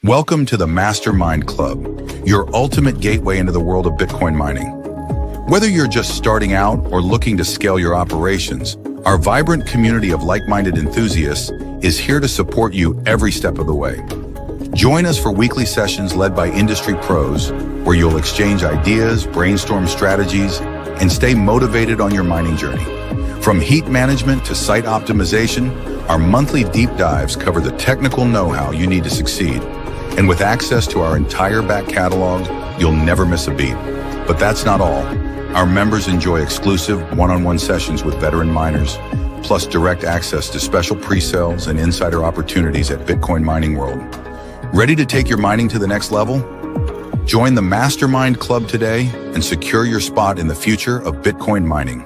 Welcome to the MasterMINED Club, your ultimate gateway into the world of Bitcoin mining. Whether you're just starting out or looking to scale your operations, our vibrant community of like-minded enthusiasts is here to support you every step of the way. Join us for weekly sessions led by industry pros, where you'll exchange ideas, brainstorm strategies, and stay motivated on your mining journey. From heat management to site optimization, our monthly deep dives cover the technical know-how you need to succeed. And with access to our entire back catalog, you'll never miss a beat. But that's not all. Our members enjoy exclusive one-on-one sessions with veteran miners, plus direct access to special pre-sales and insider opportunities at Bitcoin Mining World. Ready to take your mining to the next level? Join the MasterMINED Club today and secure your spot in the future of Bitcoin mining.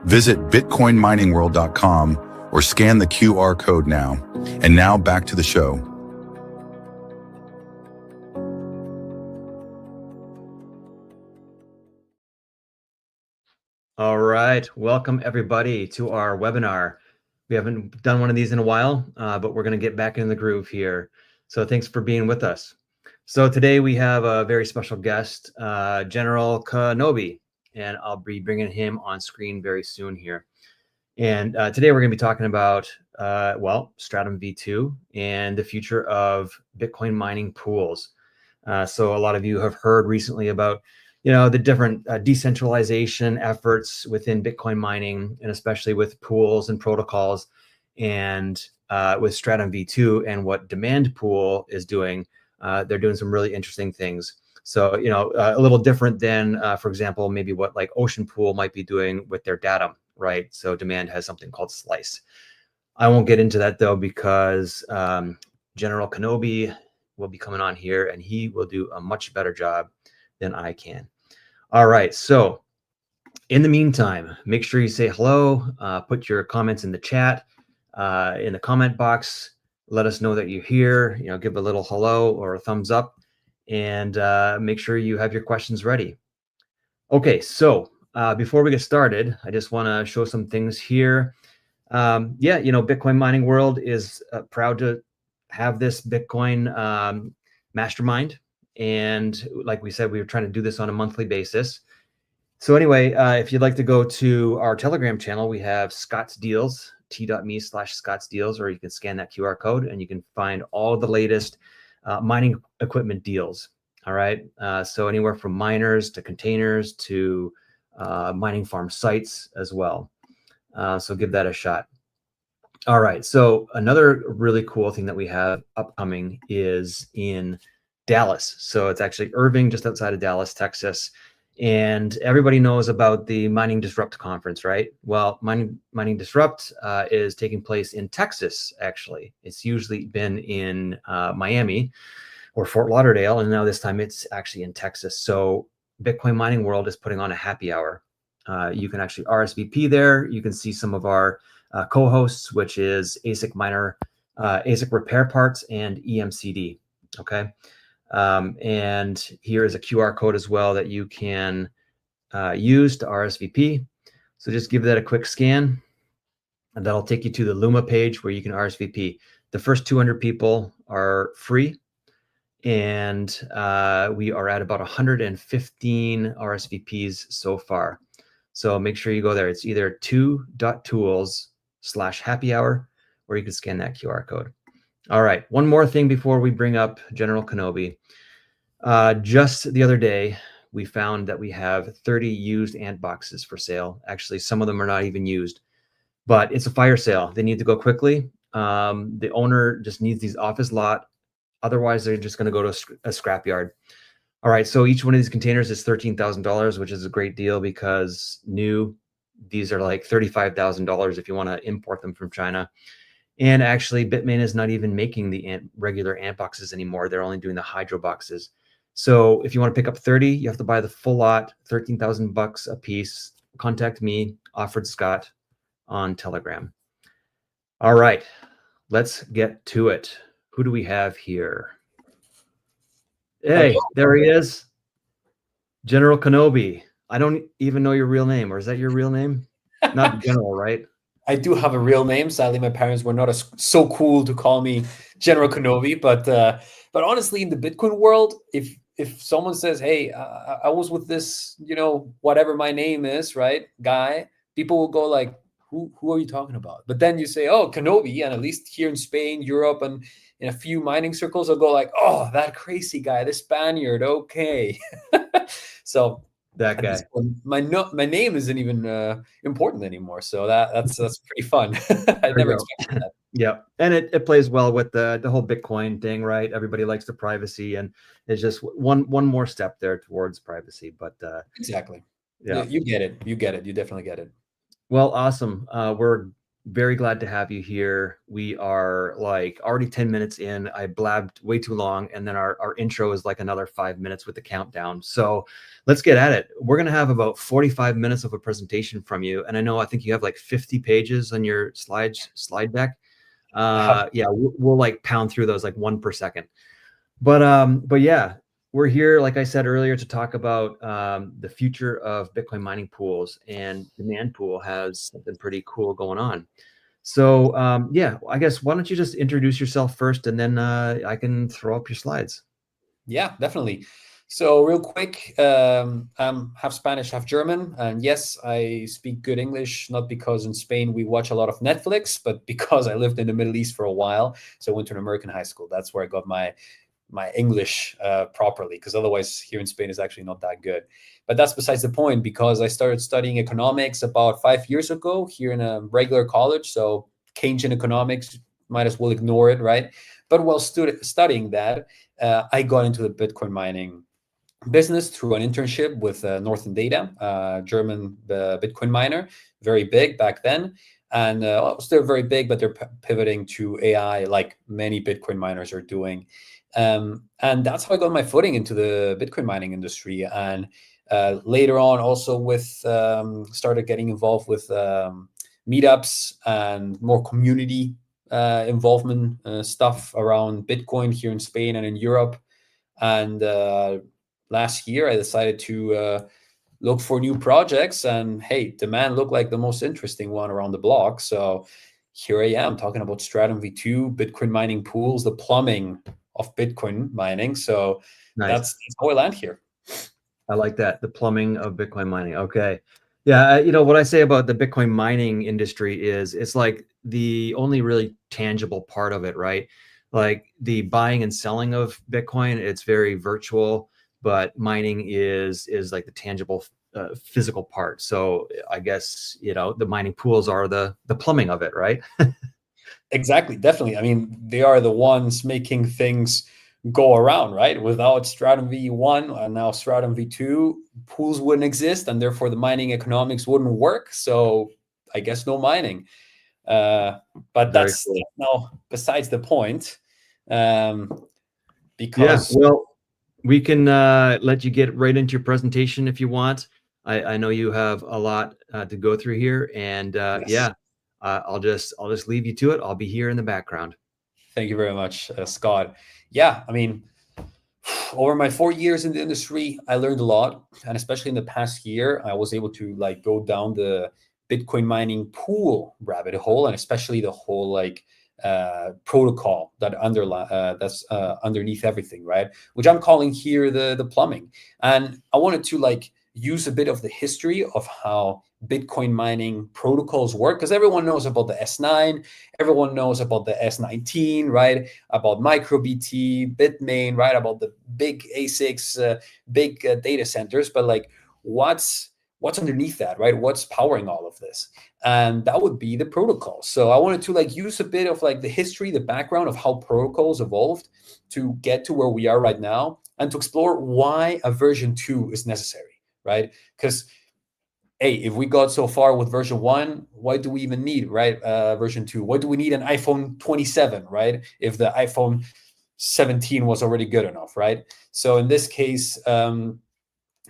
Visit bitcoinminingworld.com or scan the QR code now. And now back to the show. All right, welcome everybody to our webinar. We haven't done one of these in a while, but we're going to get back in the groove here. So thanks for being with us. So today we have a very special guest, General Kenobi, and I'll be bringing him on screen very soon here. And today we're going to be talking about, Stratum V2 and the future of Bitcoin mining pools. So a lot of you have heard recently about the different decentralization efforts within Bitcoin mining, and especially with pools and protocols, and with Stratum V2 and what Demand Pool is doing. They're doing some really interesting things. So, a little different than, for example, maybe what like Ocean Pool might be doing with their data, right? So Demand has something called Slice. I won't get into that though, because General Kenobi will be coming on here and he will do a much better job than I can. All right, so in the meantime, make sure you say hello, put your comments in the chat, in the comment box, let us know that you're here, give a little hello or a thumbs up, and make sure you have your questions ready. Okay, so before we get started, I just want to show some things here. Bitcoin Mining World is proud to have this Bitcoin mastermind. And like we said, we were trying to do this on a monthly basis. So anyway, if you'd like to go to our Telegram channel, we have Scott's Deals, t.me/Scott's Deals, or you can scan that QR code and you can find all the latest mining equipment deals. All right. So anywhere from miners to containers to mining farm sites as well. So give that a shot. All right. So another really cool thing that we have upcoming is in Dallas. So it's actually Irving, just outside of Dallas, Texas. And everybody knows about the Mining Disrupt conference, right? Well, Mining Disrupt is taking place in Texas, actually. It's usually been in Miami or Fort Lauderdale, and now this time it's actually in Texas. So Bitcoin Mining World is putting on a happy hour. You can actually RSVP there. You can see some of our co-hosts, which is ASIC Miner, ASIC Repair Parts, and EMCD, okay? And here is a QR code as well that you can use to RSVP. So just give that a quick scan, and that'll take you to the Luma page where you can RSVP. The first 200 people are free, and we are at about 115 RSVPs so far. So make sure you go there. It's either 2.tools/happy hour, or you can scan that QR code. All right, one more thing before we bring up General Kenobi. Just the other day, we found that we have 30 used ant boxes for sale. Actually, some of them are not even used, but it's a fire sale. They need to go quickly. The owner just needs these off his lot. Otherwise, they're just going to go to a scrapyard. All right, so each one of these containers is $13,000, which is a great deal because these are like $35,000 if you want to import them from China. And actually, Bitmain is not even making the regular ant boxes anymore. They're only doing the hydro boxes. So if you want to pick up 30, you have to buy the full lot, $13,000 a piece. Contact me, Offered Scott, on Telegram. All right, let's get to it. Who do we have here? Hey, there he is. General Kenobi. I don't even know your real name, or is that your real name? Not General, right? I do have a real name. Sadly, my parents were not so cool to call me General Kenobi. But honestly, in the Bitcoin world, if someone says, "Hey, I was with this, whatever my name is, right, guy," people will go like, "Who are you talking about?" But then you say, "Oh, Kenobi," and at least here in Spain, Europe, and in a few mining circles, they'll go like, "Oh, that crazy guy, the Spaniard." Okay, so That at this guy. point, my name isn't even important anymore. So that's pretty fun. I There we never go. expected that. Yeah, and it plays well with the whole Bitcoin thing, right? Everybody likes the privacy, and it's just one more step there towards privacy. But Exactly. yeah, You get it. You get it. You definitely get it. well, awesome. We're very glad to have you here. We are like already 10 minutes in. I blabbed way too long, and then our intro is like another 5 minutes with the countdown. So let's get at it. We're going to have about 45 minutes of a presentation from you. And I think you have like 50 pages on your slide deck. Yeah, we'll like pound through those like one per second. But yeah, we're here, like I said earlier, to talk about the future of Bitcoin mining pools, and Demand Pool has something pretty cool going on. So yeah, I guess why don't you just introduce yourself first, and then I can throw up your slides. Yeah, definitely. So real quick, I'm half Spanish, half German, and yes, I speak good English. Not because in Spain we watch a lot of Netflix, but because I lived in the Middle East for a while. So I went to an American high school. That's where I got my English properly, because otherwise here in Spain is actually not that good. But that's besides the point, because I started studying economics about 5 years ago here in a regular college. So Keynesian economics, might as well ignore it, right? But while studying that, I got into the Bitcoin mining business through an internship with Northern Data, German Bitcoin miner, very big back then. And still very big, but they're pivoting to AI like many Bitcoin miners are doing. And that's how I got my footing into the Bitcoin mining industry. And later on, also started getting involved with meetups and more community involvement stuff around Bitcoin here in Spain and in Europe. And last year, I decided to look for new projects, and hey, Demand looked like the most interesting one around the block. So here I am talking about Stratum V2, Bitcoin mining pools, the plumbing of Bitcoin mining. So Nice. that's how I land here. I like that. The plumbing of Bitcoin mining. Okay. Yeah. What I say about the Bitcoin mining industry is it's like the only really tangible part of it, right? Like the buying and selling of Bitcoin, it's very virtual, but mining is like the tangible physical part. So I guess, the mining pools are the plumbing of it, right? Exactly, definitely. I mean, they are the ones making things go around, right? Without Stratum V1 and now Stratum V2, pools wouldn't exist, and therefore the mining economics wouldn't work. So I guess no mining. But Very that's cool. now besides the point. Yeah. Because Well, we can let you get right into your presentation if you want. I know you have a lot to go through here, and yes, yeah, I'll just leave you to it. I'll be here in the background. thank you very much, Scott. Yeah, I mean, over my 4 years in the industry, I learned a lot, and especially in the past year, I was able to like go down the Bitcoin mining pool rabbit hole, and especially the whole like protocol that's underneath everything, right? Which I'm calling here the plumbing. And I wanted to like use a bit of the history of how Bitcoin mining protocols work, because everyone knows about the S9, everyone knows about the S19, right? About MicroBT, Bitmain, right? About the big ASICs, big data centers, but like what's underneath that, right? What's powering all of this? And that would be the protocol. So I wanted to like use a bit of like the history, the background of how protocols evolved to get to where we are right now, and to explore why a version 2 is necessary, right? Because hey, if we got so far with version 1, why do we even need, right, version 2? Why do we need an iPhone 27, right, if the iPhone 17 was already good enough, right? So in this case,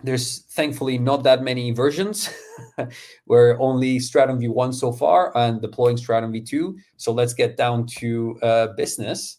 there's thankfully not that many versions. We're only Stratum V1 so far and deploying Stratum V2. So let's get down to business.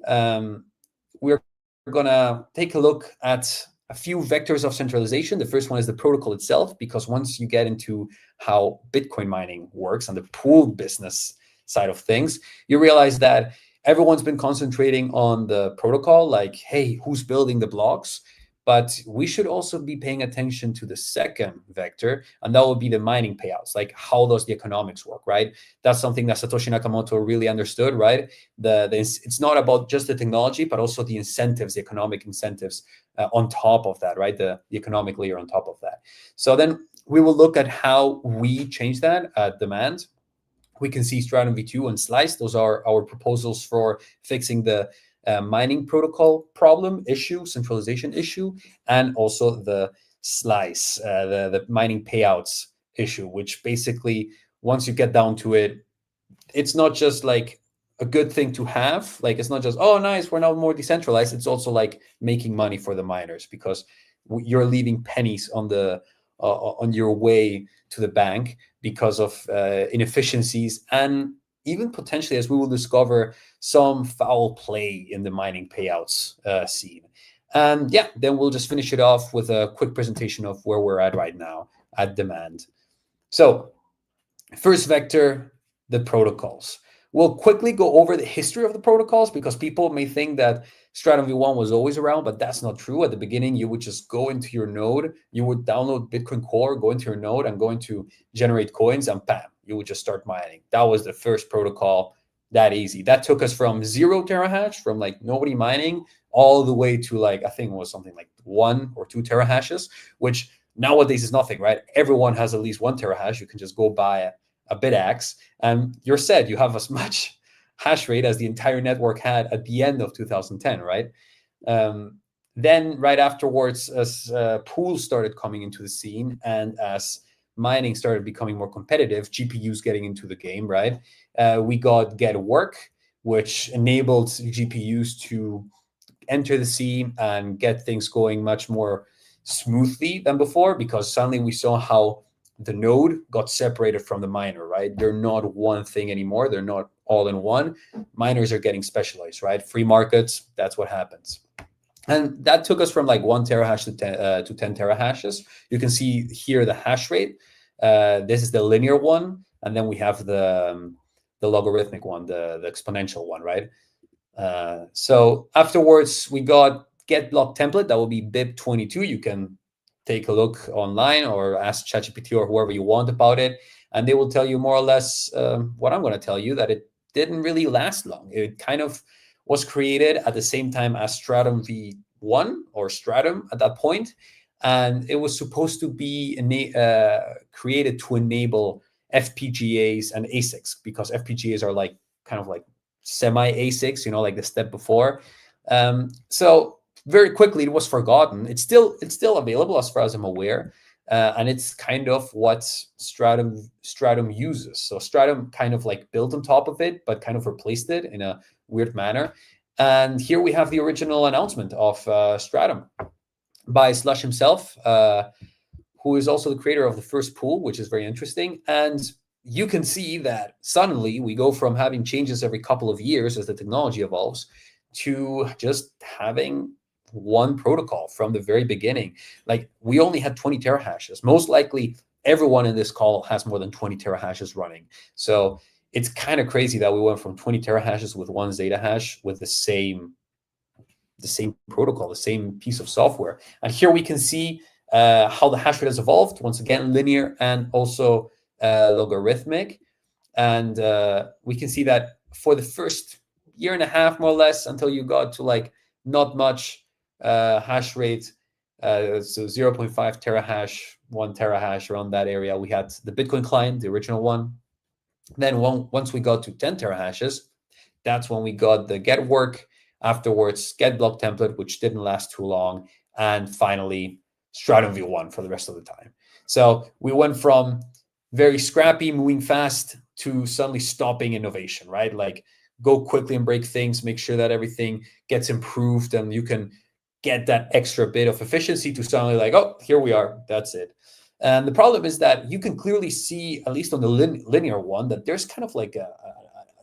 We're going to take a look at a few vectors of centralization. The first one is the protocol itself, because once you get into how Bitcoin mining works and the pooled business side of things, you realize that everyone's been concentrating on the protocol, like, hey, who's building the blocks? But we should also be paying attention to the second vector, and that would be the mining payouts. Like, how does the economics work, right? That's something that Satoshi Nakamoto really understood, right? It's not about just the technology, but also the incentives, the economic incentives on top of that, right? The economic layer on top of that. So then we will look at how we change that at demand. We can see Stratum V2 and Slice. Those are our proposals for fixing the mining protocol problem issue, centralization issue, and also the Slice, the mining payouts issue, which basically, once you get down to it, it's not just like a good thing to have. Like, it's not just, oh, nice, we're now more decentralized. It's also like making money for the miners, because you're leaving pennies on your way to the bank because of inefficiencies, and even potentially, as we will discover, some foul play in the mining payouts scene. And yeah, then we'll just finish it off with a quick presentation of where we're at right now at demand. So first vector, the protocols. We'll quickly go over the history of the protocols, because people may think that Stratum V1 was always around, but that's not true. At the beginning, you would just go into your node, you would download Bitcoin Core, go into your node and go into generate coins, and bam, you would just start mining. That was the first protocol, that easy. That took us from 0 terahash, from like nobody mining, all the way to like, I think it was something like 1 or 2 terahashes, which nowadays is nothing, right? Everyone has at least 1 terahash. You can just go buy a BitAxe, and you're set. You have as much hash rate as the entire network had at the end of 2010, right? Then right afterwards, as pools started coming into the scene, and as mining started becoming more competitive, GPUs getting into the game, right? We got Get Work, which enabled GPUs to enter the scene and get things going much more smoothly than before, because suddenly we saw how the node got separated from the miner, right? They're not one thing anymore. They're not all in one. Miners are getting specialized, right? Free markets, that's what happens. And that took us from like 1 terahash to 10 terahashes. You can see here the hash rate. This is the linear one. And then we have the logarithmic one, the exponential one, right? So afterwards, we got get block template. That will be BIP22. You can take a look online or ask ChatGPT or whoever you want about it, and they will tell you more or less what I'm going to tell you, that it didn't really last long. It kind of was created at the same time as Stratum V1 or Stratum at that point, and it was supposed to be created to enable FPGAs and ASICs, because FPGAs are like kind of like semi ASICs, you know, like the step before. So very quickly it was forgotten. It's still available as far as I'm aware, and it's kind of what Stratum uses. So Stratum kind of like built on top of it, but kind of replaced it in a weird manner. And here we have the original announcement of Stratum by Slush himself, who is also the creator of the first pool, which is very interesting. And you can see that suddenly we go from having changes every couple of years as the technology evolves to just having one protocol from the very beginning. Like, we only had 20 terahashes. Most likely everyone in this call has more than 20 terahashes running. So it's kind of crazy that we went from 20 terahashes with 1 Zeta hash with the same protocol, the same piece of software. And here we can see how the hash rate has evolved. Once again, linear and also logarithmic. And we can see that for the first year and a half, more or less, until you got to like not much hash rate, so 0.5 terahash, 1 terahash, around that area. We had the Bitcoin client, the original one. Then once we got to 10 terahashes, that's when we got the Get Work, afterwards Get Block template, which didn't last too long, and finally Stratum V1 for the rest of the time. So we went from very scrappy, moving fast, to suddenly stopping innovation, right? Like, go quickly and break things, make sure that everything gets improved and you can get that extra bit of efficiency, to suddenly like, oh, here we are, that's it. And the problem is that you can clearly see, at least on the linear one, that there's kind of like a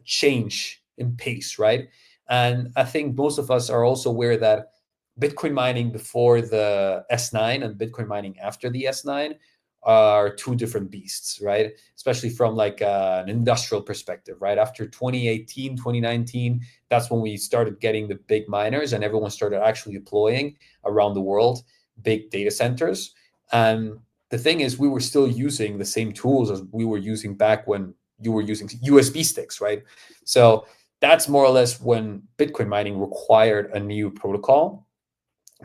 change in pace, right? And I think most of us are also aware that Bitcoin mining before the S9 and Bitcoin mining after the S9 are two different beasts, right? Especially from like an industrial perspective, right? After 2018, 2019, that's when we started getting the big miners and everyone started actually deploying around the world big data centers. And the thing is, we were still using the same tools as we were using back when you were using USB sticks, right? So that's more or less when Bitcoin mining required a new protocol,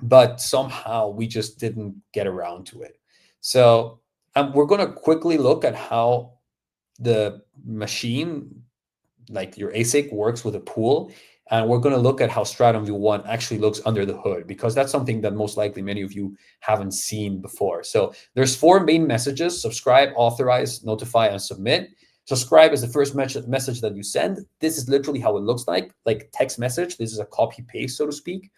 but somehow we just didn't get around to it. So we're going to quickly look at how the machine, like your ASIC, works with a pool. And we're going to look at how Stratum V1 actually looks under the hood, because that's something that most likely many of you haven't seen before. So there's 4 main messages: subscribe, authorize, notify, and submit. Subscribe is the first message that you send. This is literally how it looks like text message. This is a copy paste, so to speak.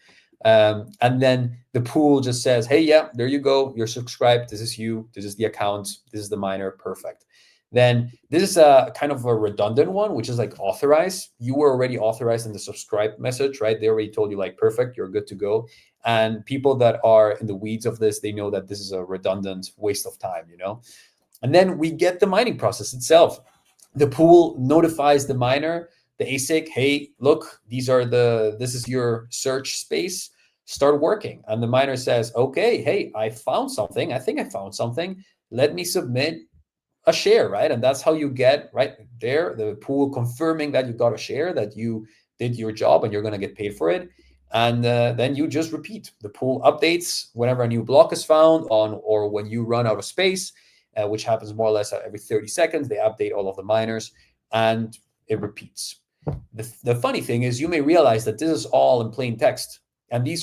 And then the pool just says, hey, yeah, there you go. You're subscribed. This is you. This is the account. This is the miner. Perfect. Then this is a kind of a redundant one, which is like authorize. You were already authorized in the subscribe message, right? They already told you like, perfect, you're good to go. And people that are in the weeds of this, they know that this is a redundant waste of time, you know? And then we get the mining process itself. The pool notifies the miner, the ASIC, hey, look, this is your search space, start working. And the miner says, okay, hey, I found something. I think I found something. Let me submit a share, right? And that's how you get right there, the pool confirming that you got a share, that you did your job and you're going to get paid for it. And then you just repeat. The pool updates whenever a new block is found or when you run out of space, which happens more or less every 30 seconds. They update all of the miners and it repeats. The funny thing is, you may realize that this is all in plain text. And this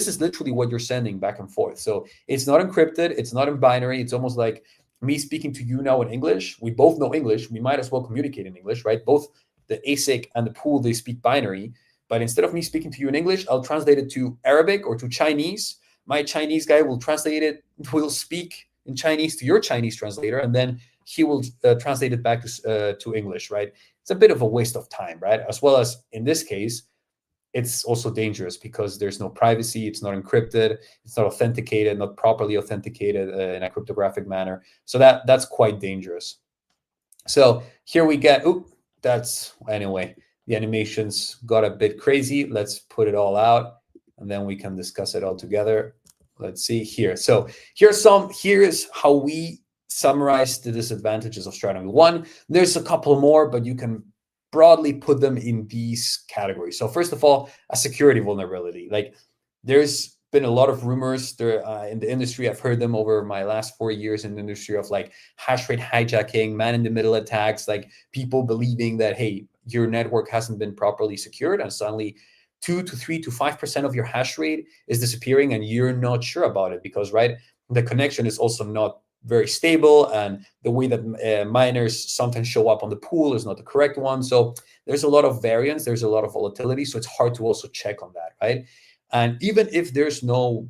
is literally what you're sending back and forth. So it's not encrypted. It's not in binary. It's almost like me speaking to you now in English. We both know English. We might as well communicate in English, right? Both the ASIC and the pool, they speak binary. But instead of me speaking to you in English, I'll translate it to Arabic or to Chinese. My Chinese guy will translate it, will speak in Chinese to your Chinese translator, and then he will translate it back to English, right? It's a bit of a waste of time, right? As well as in this case, it's also dangerous because there's no privacy. It's not encrypted. It's not authenticated, not properly authenticated in a cryptographic manner. So that's quite dangerous. So here we get, anyway, the animations got a bit crazy. Let's put it all out and then we can discuss it all together. Let's see here. So here's how we summarize the disadvantages of Stratum V1. There's a couple more, but you can broadly put them in these categories. So first of all, a security vulnerability. Like there's been a lot of rumors there in the industry. I've heard them over my last 4 years in the industry of like hashrate hijacking, man-in-the-middle attacks, like people believing that, hey, your network hasn't been properly secured and suddenly 2 to 3 to 5% of your hash rate is disappearing and you're not sure about it because, right, the connection is also not very stable, and the way that miners sometimes show up on the pool is not the correct one. So there's a lot of variance, there's a lot of volatility, so it's hard to also check on that, right? And even if there's no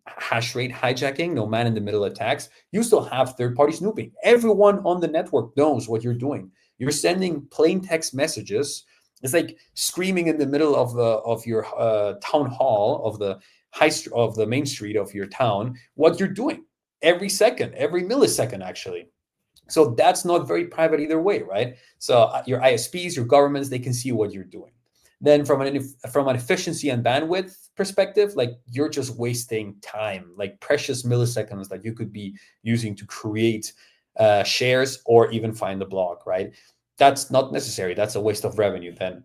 hash rate hijacking, no man-in-the-middle attacks, you still have third-party snooping. Everyone on the network knows what you're doing. You're sending plain text messages. It's like screaming in the middle of your town hall of the main street of your town what you're doing. Every second, every millisecond, actually. So that's not very private either way, right? So your ISPs, your governments, they can see what you're doing. Then from an efficiency and bandwidth perspective, like you're just wasting time, like precious milliseconds that you could be using to create shares or even find the block, right? That's not necessary. That's a waste of revenue then.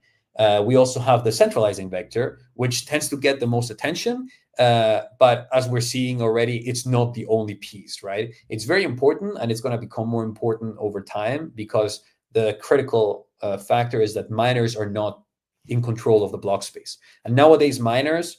We also have the centralizing vector, which tends to get the most attention. But as we're seeing already, it's not the only piece, right? It's very important, and it's going to become more important over time because the critical factor is that miners are not in control of the block space. And nowadays, miners,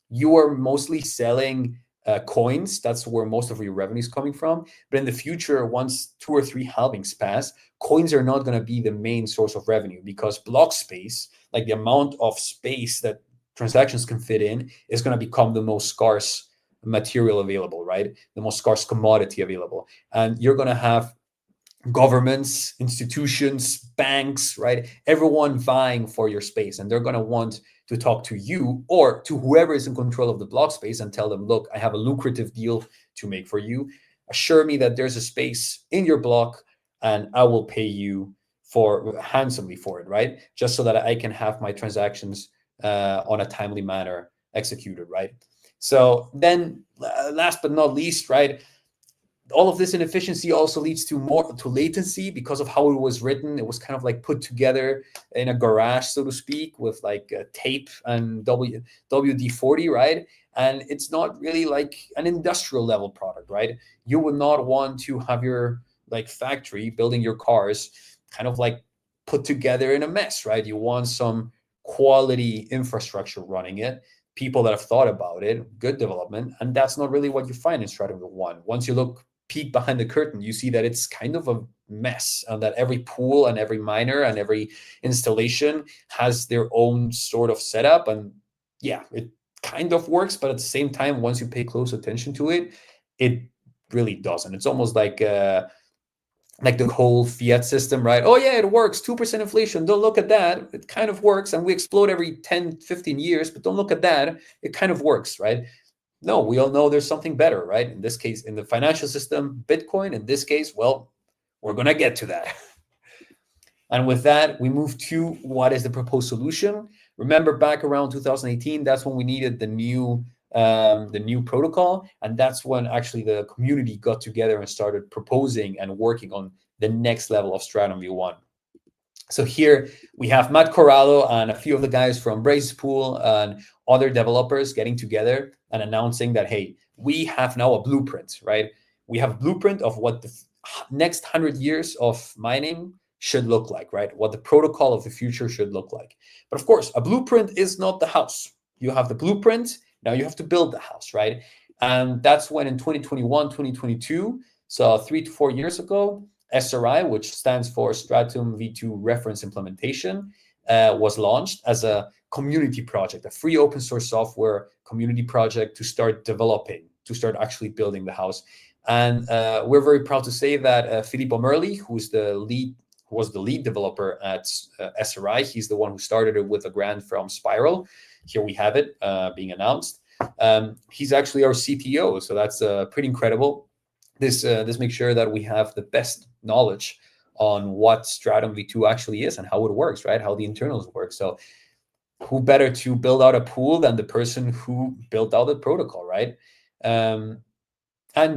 you are mostly selling coins. That's where most of your revenue is coming from. But in the future, once 2 or 3 halvings pass, coins are not going to be the main source of revenue because block space, like the amount of space that transactions can fit in, is going to become the most scarce material available, right? The most scarce commodity available. And you're going to have governments, institutions, banks, right? Everyone vying for your space. And they're going to want to talk to you or to whoever is in control of the block space and tell them, look, I have a lucrative deal to make for you. assure me that there's a space in your block, and I will pay you handsomely for it, right? Just so that I can have my transactions on a timely manner executed, right? So then last but not least, right, all of this inefficiency also leads to latency because of how it was written. It was kind of like put together in a garage, so to speak, with like tape and WD-40, right? And it's not really like an industrial level product, right? You would not want to have your like factory building your cars kind of like put together in a mess, right? You want some quality infrastructure running it, people that have thought about it, good development, and that's not really what you find in Stratum V1. Once you peek behind the curtain, you see that it's kind of a mess, and that every pool and every miner and every installation has their own sort of setup. And yeah, it kind of works, but at the same time, once you pay close attention to it, it really doesn't. It's almost like the whole fiat system, right? Oh yeah, it works, 2% inflation, don't look at that, it kind of works, and we explode every 10, 15 years, but don't look at that, it kind of works, right? No, we all know there's something better, right? In this case, in the financial system, Bitcoin. In this case, well, we're going to get to that. And with that, we move to what is the proposed solution. Remember, back around 2018, that's when we needed the new protocol, and that's when actually the community got together and started proposing and working on the next level of Stratum V1. So here we have Matt Corrado and a few of the guys from Braze's Pool and other developers getting together and announcing that, hey, we have now a blueprint, right? We have a blueprint of what the next 100 years of mining should look like, right? What the protocol of the future should look like. But of course, a blueprint is not the house. You have the blueprint, now you have to build the house, right? And that's when in 2021, 2022, so 3 to 4 years ago, SRI, which stands for Stratum V2 Reference Implementation, was launched as a community project, a free open source software community project to start developing, to start actually building the house. And we're very proud to say that Filippo Merli, who was the lead developer at SRI, he's the one who started it with a grant from Spiral. Here we have it being announced. He's actually our CTO, so that's pretty incredible. This makes sure that we have the best knowledge on what Stratum V2 actually is and how it works, right? How the internals work. So who better to build out a pool than the person who built out the protocol, right? And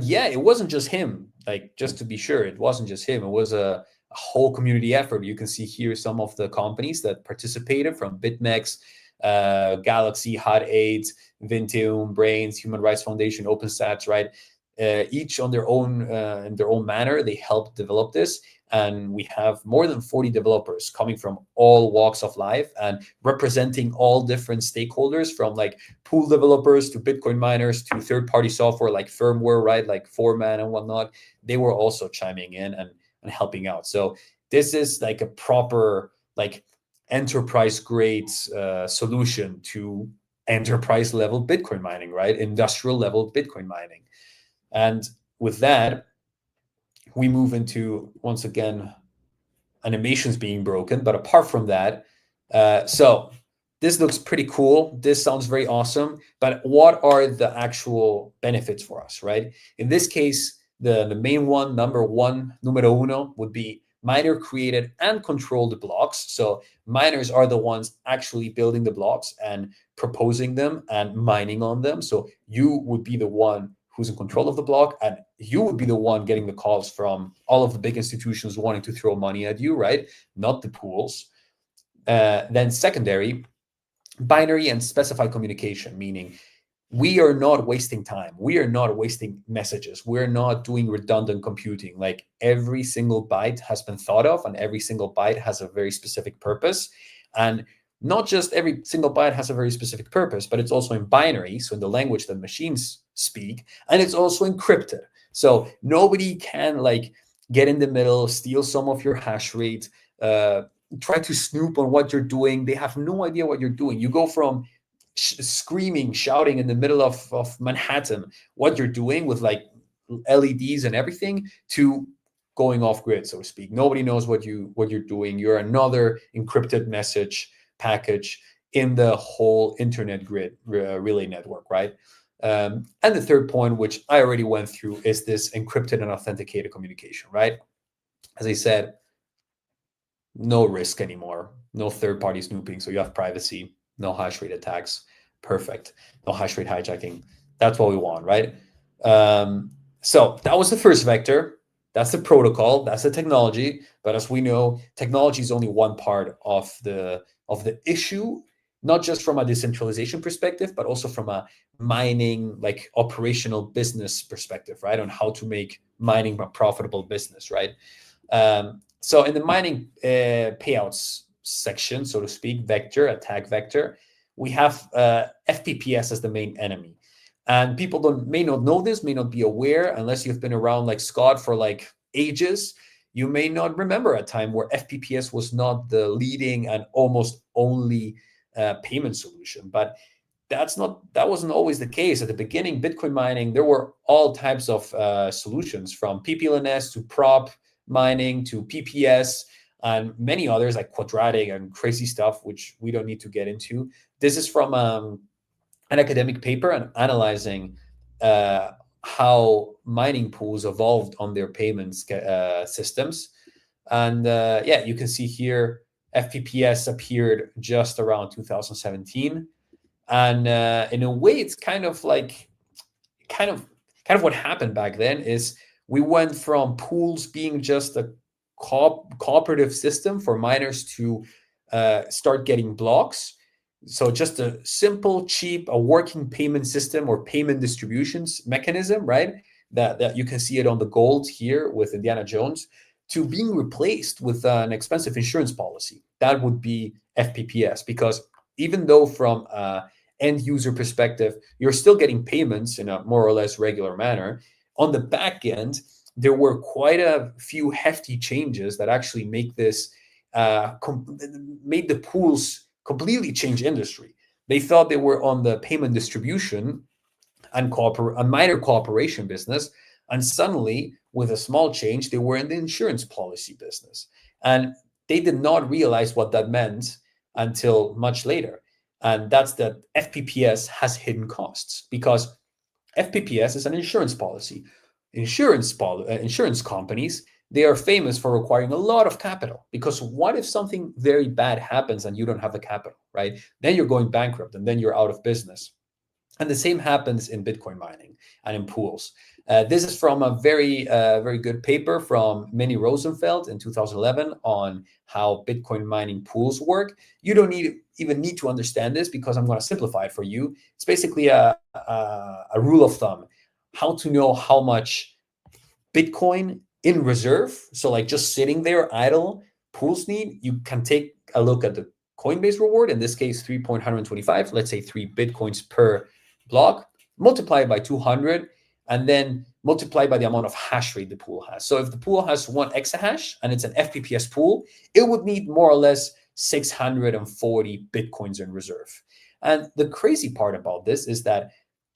yeah, it wasn't just him. Like, just to be sure, it wasn't just him. It was a whole community effort. You can see here some of the companies that participated, from BitMEX, Galaxy, Hot8, Vintium, Brains, Human Rights Foundation, OpenSats, right? Each on their own in their own manner, they helped develop this, and we have more than 40 developers coming from all walks of life and representing all different stakeholders, from like pool developers to Bitcoin miners to third-party software like firmware, right, like Foreman and whatnot. They were also chiming in and helping out. So this is like a proper like enterprise grade solution to enterprise level Bitcoin mining, right? Industrial level Bitcoin mining. And with that, we move into, once again, animations being broken. But apart from that, so this looks pretty cool. This sounds very awesome. But what are the actual benefits for us, right? In this case, the main one, numero uno, would be miner created and controlled blocks. So miners are the ones actually building the blocks and proposing them and mining on them. So you would be the one who's in control of the block, and you would be the one getting the calls from all of the big institutions wanting to throw money at you, right? Not the pools. Then secondary, binary and specified communication, meaning we are not wasting time. We are not wasting messages. We're not doing redundant computing. Like, every single byte has been thought of, and every single byte has a very specific purpose. And not just every single byte has a very specific purpose, but it's also in binary, so in the language that machines speak, and it's also encrypted. So nobody can like get in the middle, steal some of your hash rate, try to snoop on what you're doing. They have no idea what you're doing. You go from screaming, shouting in the middle of Manhattan what you're doing with like LEDs and everything, to going off grid, so to speak. Nobody knows what you're doing. You're another encrypted message package in the whole internet grid relay network, right? And the third point, which I already went through, is this encrypted and authenticated communication, right? As I said, no risk anymore, no third-party snooping, so you have privacy, no hash rate attacks, perfect, no hash rate hijacking. That's what we want, right? So that was the first vector. That's the protocol, that's the technology. But as we know, technology is only one part of the issue, not just from a decentralization perspective, but also from a mining, like operational business perspective, right? On how to make mining a profitable business, right? So in the mining payouts section, so to speak, vector, attack vector, we have FPPS as the main enemy. And people may not know this, may not be aware, unless you've been around like Scott for like ages. You may not remember a time where FPPS was not the leading and almost only payment solution. But that wasn't always the case. At the beginning, Bitcoin mining, there were all types of solutions, from PPLNS to prop mining to PPS and many others like quadratic and crazy stuff, which we don't need to get into. This is from an academic paper and analyzing how mining pools evolved on their payments systems. And yeah, you can see here FPPS appeared just around 2017. And in a way, it's kind of what happened back then is we went from pools being just a cooperative system for miners to start getting blocks. So just a simple, cheap, a working payment system or payment distributions mechanism, right? That you can see it on the gold here with Indiana Jones, to being replaced with an expensive insurance policy. That would be FPPS, because even though from end user perspective, you're still getting payments in a more or less regular manner, on the back end, there were quite a few hefty changes that actually make this made the pools completely change industry. They thought they were on the payment distribution and a minor cooperation business, and suddenly, with a small change, they were in the insurance policy business. And they did not realize what that meant until much later. And that's that FPPS has hidden costs, because FPPS is an insurance policy. Insurance companies, they are famous for requiring a lot of capital, because what if something very bad happens and you don't have the capital, right? Then you're going bankrupt and then you're out of business. And the same happens in Bitcoin mining and in pools. This is from a very good paper from Minnie Rosenfeld in 2011 on how Bitcoin mining pools work. You don't even need to understand this, because I'm going to simplify it for you. It's basically a rule of thumb, how to know how much Bitcoin in reserve, so like just sitting there idle, pools need. You can take a look at the Coinbase reward, in this case 3.125, let's say 3 Bitcoins per block, multiply by 200, and then multiply by the amount of hash rate the pool has. So if the pool has 1 exahash and it's an FPPS pool, it would need more or less 640 Bitcoins in reserve. And the crazy part about this is that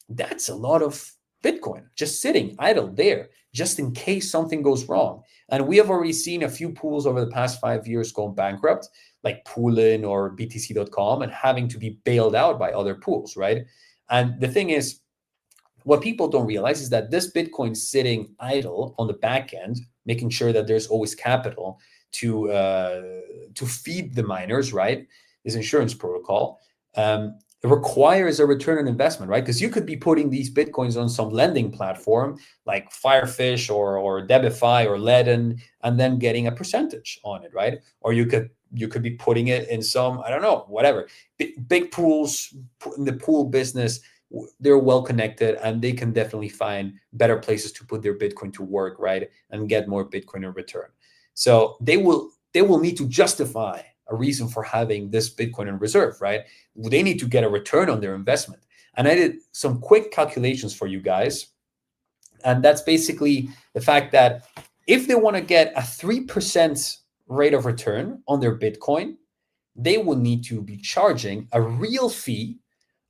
that's a lot of Bitcoin just sitting idle there, just in case something goes wrong. And we have already seen a few pools over the past 5 years going bankrupt, like Poolin or BTC.com, and having to be bailed out by other pools, right? And the thing is, what people don't realize is that this Bitcoin sitting idle on the back end, making sure that there's always capital to feed the miners, right? This insurance protocol, it requires a return on investment, right? Because you could be putting these Bitcoins on some lending platform like Firefish or Debify or Ledin, and then getting a percentage on it, right? Or you could be putting it in some, I don't know, whatever. Big pools in the pool business, they're well connected, and they can definitely find better places to put their Bitcoin to work, right? And get more Bitcoin in return. So they will need to justify a reason for having this Bitcoin in reserve, right? They need to get a return on their investment. And I did some quick calculations for you guys. And that's basically the fact that if they want to get a 3% rate of return on their Bitcoin, they will need to be charging a real fee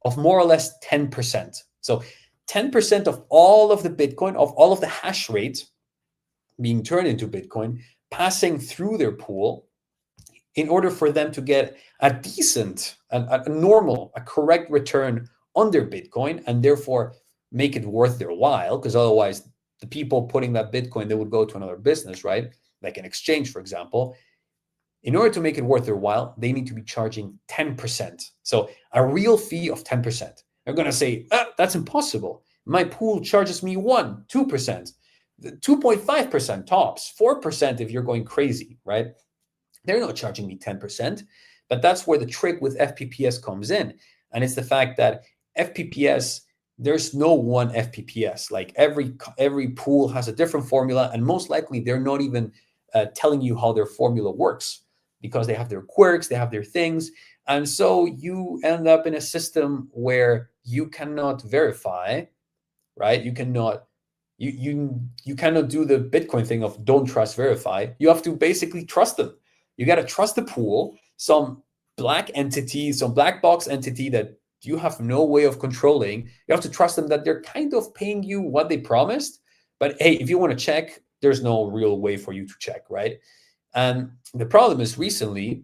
of more or less 10%. So 10% of all of the Bitcoin, of all of the hash rate being turned into Bitcoin, passing through their pool, in order for them to get a decent, a normal, a correct return on their Bitcoin, and therefore make it worth their while, because otherwise the people putting that Bitcoin, they would go to another business, right? Like an exchange, for example. In order to make it worth their while, they need to be charging 10%. So a real fee of 10%. They're going to say, that's impossible. My pool charges me 2%, 2.5% tops, 4% if you're going crazy, right? They're not charging me 10%, but that's where the trick with FPPS comes in. And it's the fact that FPPS, there's no one FPPS. Like every pool has a different formula, and most likely they're not even telling you how their formula works, because they have their quirks, they have their things. And so you end up in a system where you cannot verify, right? You cannot you cannot do the Bitcoin thing of don't trust, verify. You have to basically trust them. You got to trust the pool, some black entity, some black box entity that you have no way of controlling. You have to trust them that they're kind of paying you what they promised. But hey, if you want to check, there's no real way for you to check, right? And the problem is recently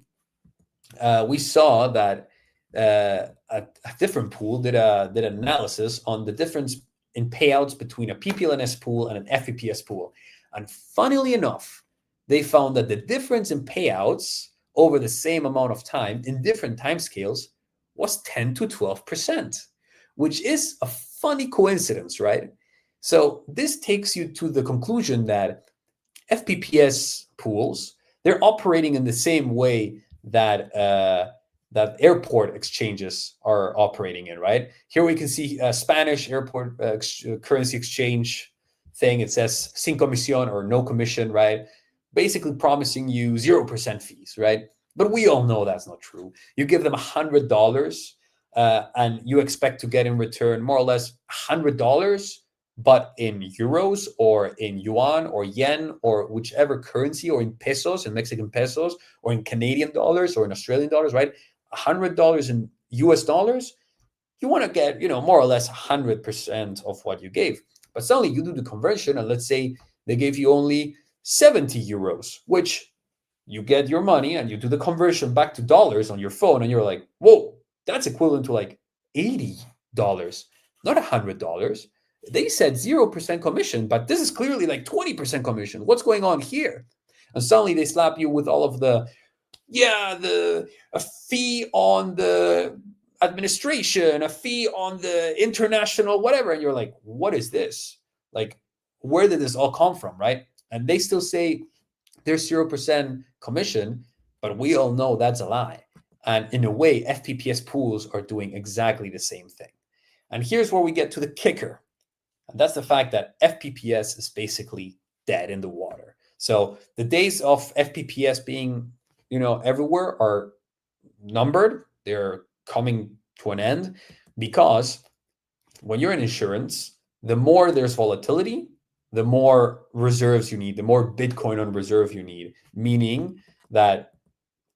we saw that a different pool did an analysis on the difference in payouts between a PPLNS pool and an FPPS pool. And funnily enough, they found that the difference in payouts over the same amount of time in different timescales was 10 to 12%, which is a funny coincidence, right? So this takes you to the conclusion that FPPS pools, they're operating in the same way that that airport exchanges are operating in, right? Here we can see a Spanish airport currency exchange thing. It says sin comisión, or no commission, right? Basically promising you 0% fees, right? But we all know that's not true. You give them $100 and you expect to get in return more or less $100, but in euros or in yuan or yen or whichever currency, or in pesos, in Mexican pesos, or in Canadian dollars or in Australian dollars, right? $100 in US dollars, you want to get, more or less 100% of what you gave. But suddenly you do the conversion, and let's say they gave you only 70 euros, which you get your money and you do the conversion back to dollars on your phone, and you're like, whoa, that's equivalent to like $80, not $100. They said 0% commission, but this is clearly like 20% commission. What's going on here? And suddenly they slap you with all of a fee on the administration, a fee on the international, whatever. And you're like, what is this? Like, where did this all come from, right? And they still say there's 0% commission, but we all know that's a lie. And in a way, FPPS pools are doing exactly the same thing. And here's where we get to the kicker. And that's the fact that FPPS is basically dead in the water. So the days of FPPS being, everywhere are numbered. They're coming to an end, because when you're in insurance, the more there's volatility, the more reserves you need, the more Bitcoin on reserve you need, meaning that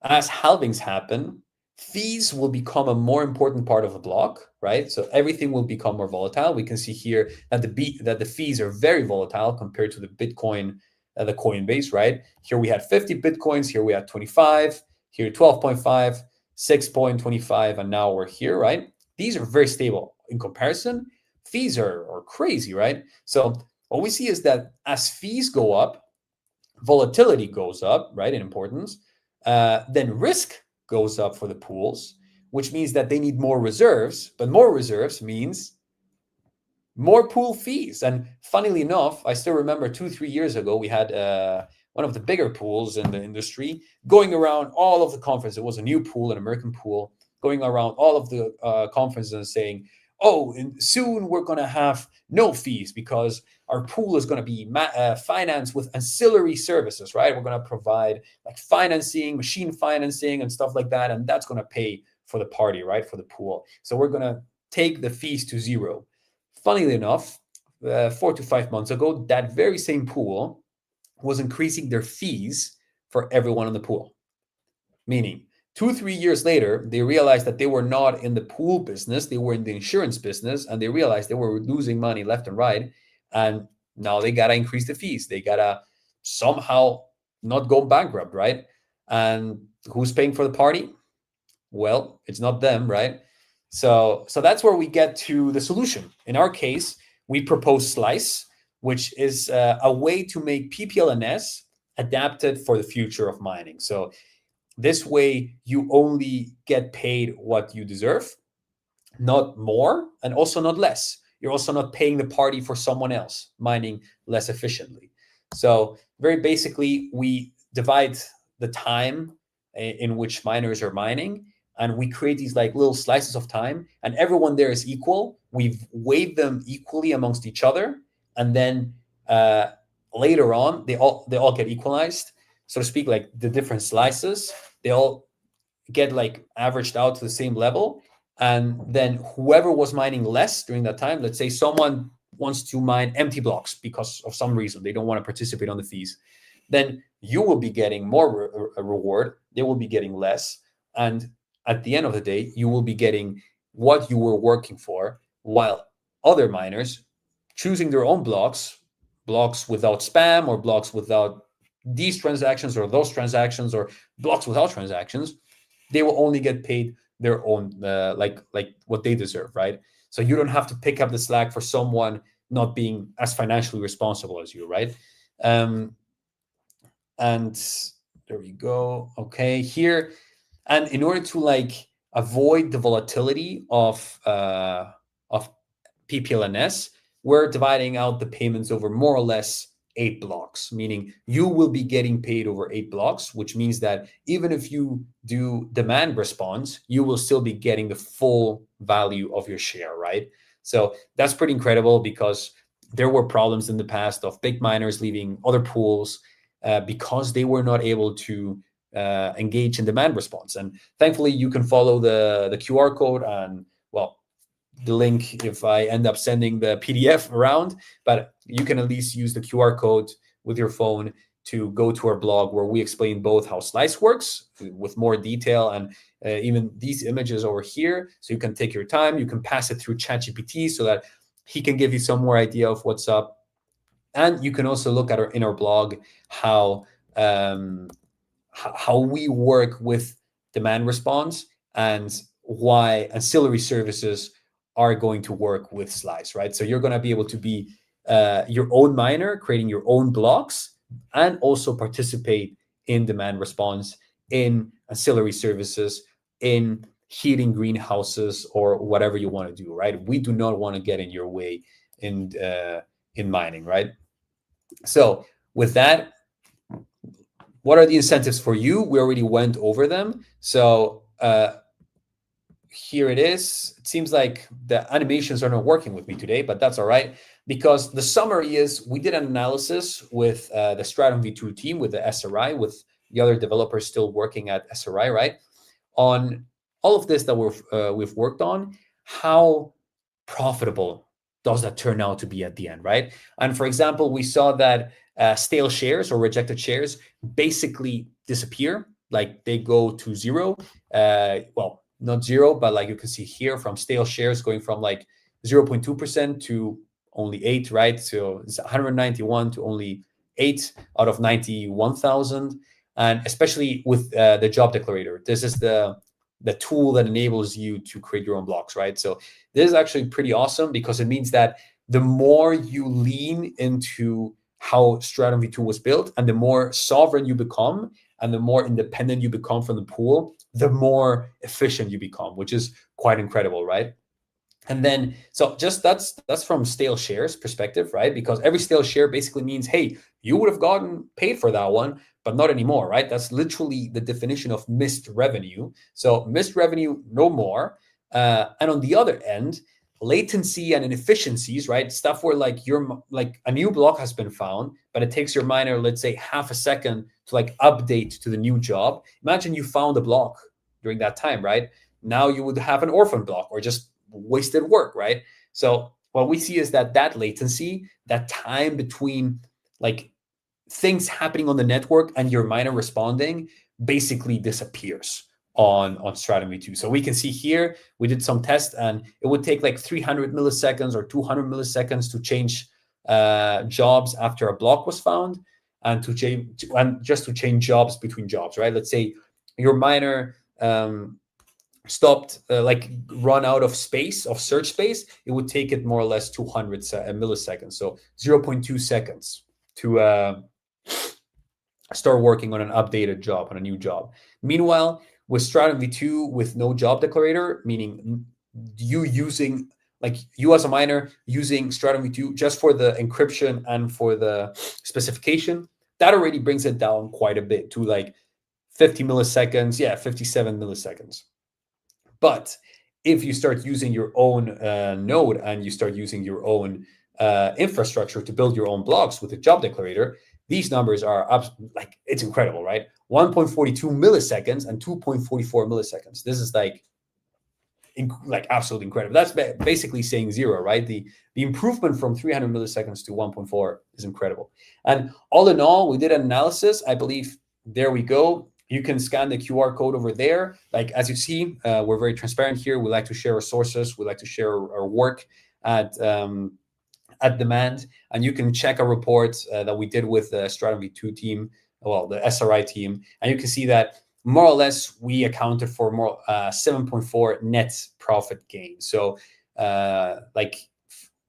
as halvings happen, fees will become a more important part of a block, right? So everything will become more volatile. We can see here that the fees are very volatile compared to the Bitcoin, the Coinbase, right? Here we had 50 Bitcoins, here we had 25, here 12.5, 6.25, and now we're here, right? These are very stable. In comparison, fees are crazy, right? So what we see is that as fees go up, volatility goes up, right, in importance. Then risk goes up for the pools, which means that they need more reserves, but more reserves means more pool fees. And funnily enough, I still remember 2-3 years ago, we had one of the bigger pools in the industry going around all of the conferences. It was a new pool, an American pool, going around all of the conferences and saying, oh, and soon we're going to have no fees because our pool is going to be financed with ancillary services, right? We're going to provide like financing, machine financing and stuff like that. And that's going to pay for the party, right? For the pool. So we're going to take the fees to zero. Funnily enough, 4 to 5 months ago, that very same pool was increasing their fees for everyone in the pool. Meaning 2-3 years later, they realized that they were not in the pool business, they were in the insurance business, and they realized they were losing money left and right. And now they got to increase the fees. They got to somehow not go bankrupt, right? And who's paying for the party? Well, it's not them, right? So that's where we get to the solution. In our case, we propose Slice, which is a way to make PPLNS adapted for the future of mining. So this way, you only get paid what you deserve, not more, and also not less. You're also not paying the party for someone else mining less efficiently. So very basically, we divide the time in which miners are mining, and we create these like little slices of time, and everyone there is equal. We've weighed them equally amongst each other, and then later on, they all get equalized, so to speak. Like the different slices, they all get like averaged out to the same level, and then whoever was mining less during that time, let's say someone wants to mine empty blocks because of some reason they don't want to participate on the fees, then you will be getting more reward, they will be getting less, and at the end of the day you will be getting what you were working for, while other miners choosing their own blocks without spam, or blocks without these transactions or those transactions, or blocks without transactions, they will only get paid their own like what they deserve, right? So you don't have to pick up the slack for someone not being as financially responsible as you, right? And there we go. Okay, here, and in order to like avoid the volatility of PPLNS, we're dividing out the payments over more or less 8 blocks, meaning you will be getting paid over 8 blocks, which means that even if you do demand response, you will still be getting the full value of your share, right? So that's pretty incredible, because there were problems in the past of big miners leaving other pools because they were not able to engage in demand response. And thankfully, you can follow the QR code, and well, the link if I end up sending the PDF around, but you can at least use the QR code with your phone to go to our blog, where we explain both how Slice works with more detail, and even these images over here. So you can take your time, you can pass it through ChatGPT so that he can give you some more idea of what's up. And you can also look at in our blog how we work with demand response, and why ancillary services are going to work with Slice, right? So you're going to be able to be your own miner, creating your own blocks, and also participate in demand response, in ancillary services, in heating greenhouses, or whatever you want to do, right? We do not want to get in your way in mining, right? So with that, what are the incentives for you? We already went over them. So here it is. It seems like the animations are not working with me today, but that's all right, because the summary is we did an analysis with the Stratum V2 team, with the SRI, with the other developers still working at SRI, right? On all of this that we've worked on, how profitable does that turn out to be at the end, right? And for example, we saw that stale shares or rejected shares basically disappear, like they go to zero. Well, not zero, but like you can see here, from stale shares going from like 0.2% to only 8, right? So it's 191 to only 8 out of 91,000. And especially with the job declarator, this is the tool that enables you to create your own blocks, right? So this is actually pretty awesome, because it means that the more you lean into how Stratum V2 was built, and the more sovereign you become, and the more independent you become from the pool, the more efficient you become, which is quite incredible, right? And then, so just that's from stale shares perspective, right? Because every stale share basically means, hey, you would have gotten paid for that one, but not anymore, right? That's literally the definition of missed revenue. So missed revenue, no more. And on the other end, latency and inefficiencies, right? Stuff where like a new block has been found, but it takes your miner, let's say, half a second to like update to the new job. Imagine you found a block during that time, right? Now you would have an orphan block, or just wasted work, right? So what we see is that latency, that time between like things happening on the network and your miner responding, basically disappears on Stratum V2. So we can see here, we did some tests, and it would take like 300 milliseconds or 200 milliseconds to change jobs after a block was found, and just to change jobs between jobs, right? Let's say your miner stopped, like run out of space, of search space, it would take it more or less 200 milliseconds. So 0.2 seconds to start working on an updated job, on a new job. Meanwhile, with Stratum V2 with no job declarator, meaning you using, like you as a miner using Stratum V2 just for the encryption and for the specification, that already brings it down quite a bit to like 50 milliseconds, 57 milliseconds. But if you start using your own node and you start using your own infrastructure to build your own blocks with a job declarator, these numbers are like, it's incredible, right? 1.42 milliseconds and 2.44 milliseconds. This is like absolutely incredible. That's basically saying zero, right? The improvement from 300 milliseconds to 1.4 is incredible. And all in all, we did an analysis. I believe, there we go. You can scan the QR code over there. Like, as you see, we're very transparent here. We like to share our sources. We like to share our work at demand. And you can check a report that we did with the Stratum V2 team, well, the SRI team. And you can see that more or less we accounted for more 7.4 net profit gain. So like,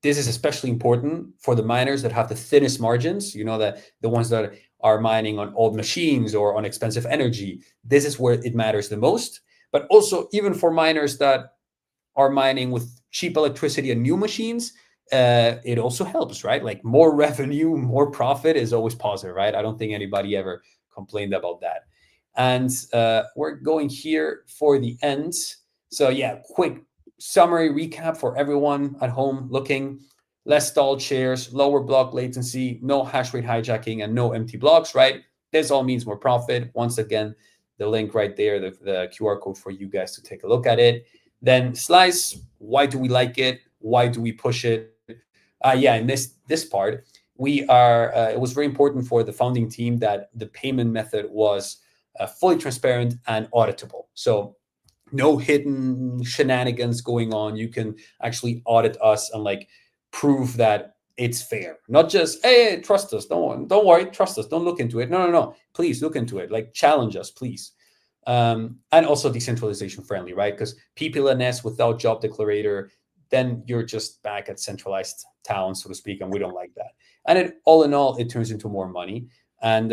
this is especially important for the miners that have the thinnest margins, you know, the ones that are mining on old machines or on expensive energy. This is where it matters the most. But also, even for miners that are mining with cheap electricity and new machines, it also helps, right? Like, more revenue, more profit is always positive, right? I don't think anybody ever complained about that. And we're going here for the end. So yeah, quick summary recap for everyone at home looking. Less stalled shares, lower block latency, no hash rate hijacking, and no empty blocks, right? This all means more profit. Once again, the link right there, the QR code for you guys to take a look at it. Then Slice, why do we like it? Why do we push it? In this part, we are. It was very important for the founding team that the payment method was fully transparent and auditable. So no hidden shenanigans going on. You can actually audit us and like prove that it's fair. Not just, hey, trust us. Don't worry, trust us. Don't look into it. No. Please look into it. Like, challenge us, please. And also decentralization friendly, right? Because PPLNS without job declarator, then you're just back at centralized town, so to speak, and we don't like that. And all in all, it turns into more money. And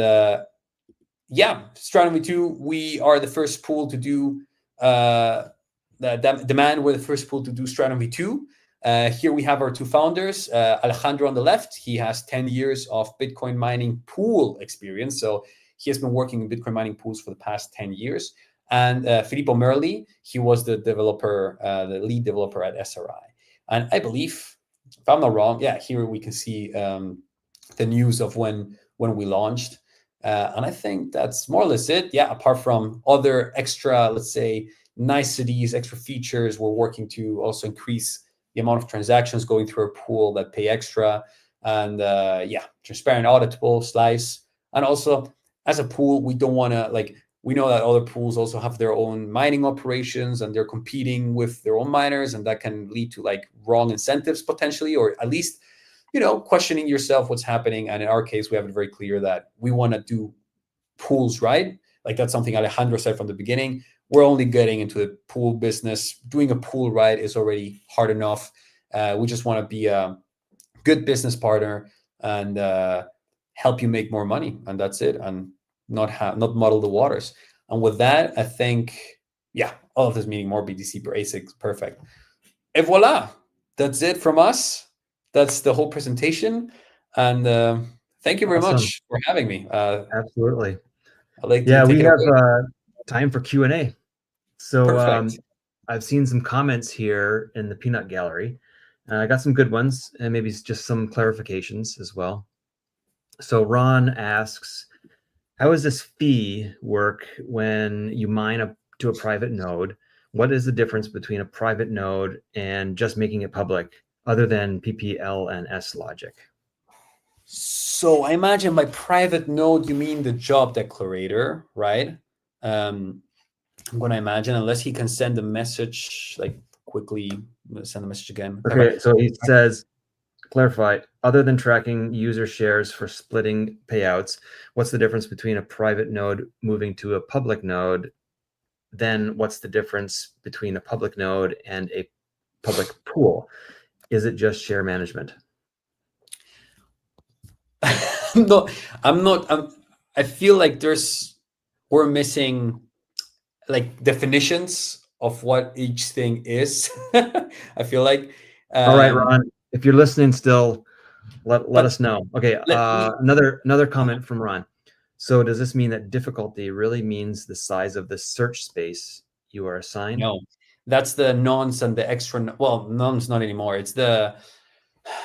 Stratum V2, we are the first pool to do the demand. We're the first pool to do Stratum V2. Here we have our two founders, Alejandro on the left. He has 10 years of Bitcoin mining pool experience. So he has been working in Bitcoin mining pools for the past 10 years. And Filippo Merli, he was the developer, the lead developer at SRI. And I believe, if I'm not wrong, here we can see the news of when we launched. And I think that's more or less it. Apart from other extra, let's say, niceties, extra features, we're working to also increase the amount of transactions going through our pool that pay extra. And transparent, auditable, Slice. And also, as a pool, we don't want to, like, we know that other pools also have their own mining operations and they're competing with their own miners, and that can lead to like wrong incentives potentially, or at least, you know, questioning yourself what's happening. And in our case, we have it very clear that we want to do pools right. Like, that's something Alejandro said from the beginning. We're only getting into the pool business. Doing a pool right is already hard enough. We just want to be a good business partner and help you make more money, and that's it. And not muddle the waters. And with that, I think, all of this meaning more BTC per ASIC, perfect. Et voila, that's it from us. That's the whole presentation. And thank you very much for having me. Absolutely. I'd like to we have away. Time for Q&A. So I've seen some comments here in the peanut gallery. I got some good ones and maybe just some clarifications as well. So Ron asks, how does this fee work when you mine to a private node? What is the difference between a private node and just making it public, other than PPLNS logic? So I imagine by private node, you mean the job declarator, right? I'm going to imagine, unless he can send a message, like quickly send a message again. Okay, so he says, clarify, other than tracking user shares for splitting payouts, what's the difference between a private node moving to a public node then what's the difference between a public node and a public pool? Is it just share management? I feel like we're missing like definitions of what each thing is. I feel like. All right, Ron, if you're listening still, let us know. Okay, another comment from Ron. So does this mean that difficulty really means the size of the search space you are assigned? No, that's the nonce and the extra. Well, nonce not anymore. It's the